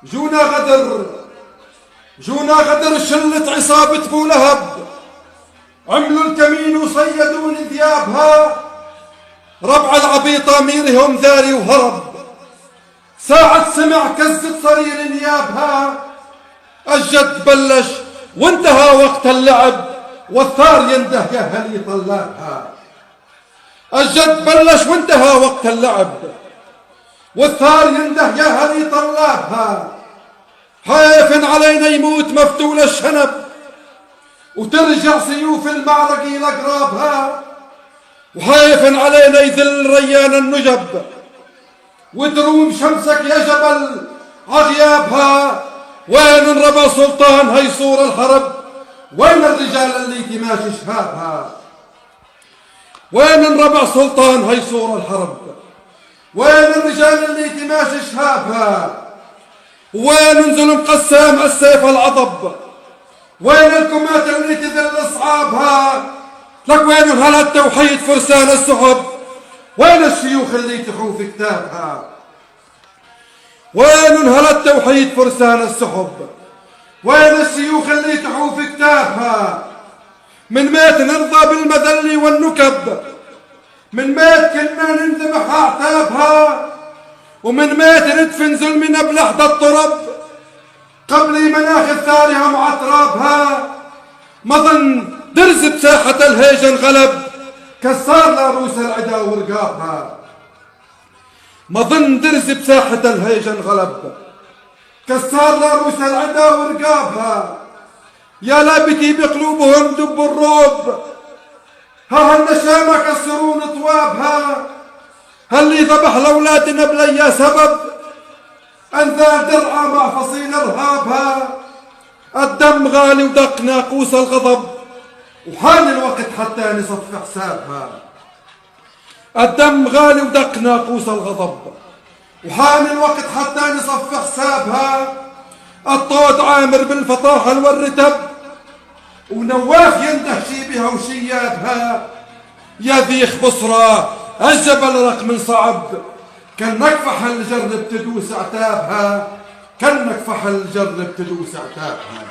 جونا غدر شلة عصابة أبو لهب، عملوا الكمين وصيدوني ذيابها، ربع العبيطة ميرهم ذاري وهرب، ساعة سمع كزة صرير نيابها، الجد بلش وانتهى وقت اللعب، والثار ينده يا هلي طلابها. الجد بلش وانتهى وقت اللعب، والثار ينده يا هلي طلابها. حيف علينا يموت مفتول الشنب، وترجع سيوف المعركة لقرابها، وحيف علينا يذل ريان النجب، وتروم شمسك يا جبل عغيابها. وين انربى سلطان هي صور الحرب، وين الرجال اللي تماشي شهابها؟ وين انربى سلطان هي صور الحرب، وين الرجال اللي تماشي شهابها؟ وين انزل مقسام السيف العضب، وين الكمات اللي تذل اصحابها؟ لك وين هلا التوحيد فرسان السحب، وين الشيوخ اللي تحوا في كتابها؟ وين هلا التوحيد فرسان السحب، وين الشيوخ اللي تحوا في كتابها؟ من مات نرضى بالمذل والنكب، من مات كنا ننذبح اعتابها، ومن مات ندفن ظلمنا بلحظة الطرب، قبل مناخ ثارها مع ترابها. مظن درز بساحة الهيج انغلب، كسار لروس العدا ورقابها. مظن درز بساحة الهيج انغلب، كسار لروس العدا ورقابها. يا لابتي بقلوبهم دب الروب، ها النشامة كسرون طوابها. هاللي ذبح لأولادنا بليا سبب، أنذار درعا مع فصيل إرهابها. الدم غالي ودق ناقوس الغضب، وحان الوقت حتى نصف حسابها. الدم غالي ودق ناقوس الغضب، وحان الوقت حتى نصف حسابها. الطود عامر بالفطاحل والرتب، ونواف ينده شيبها وشيابها. يا ذيخ بصرى الجبل رقم صعب، كانك فحل جرب تدوس عتابها، كانك فحل جرب تدوس عتابها.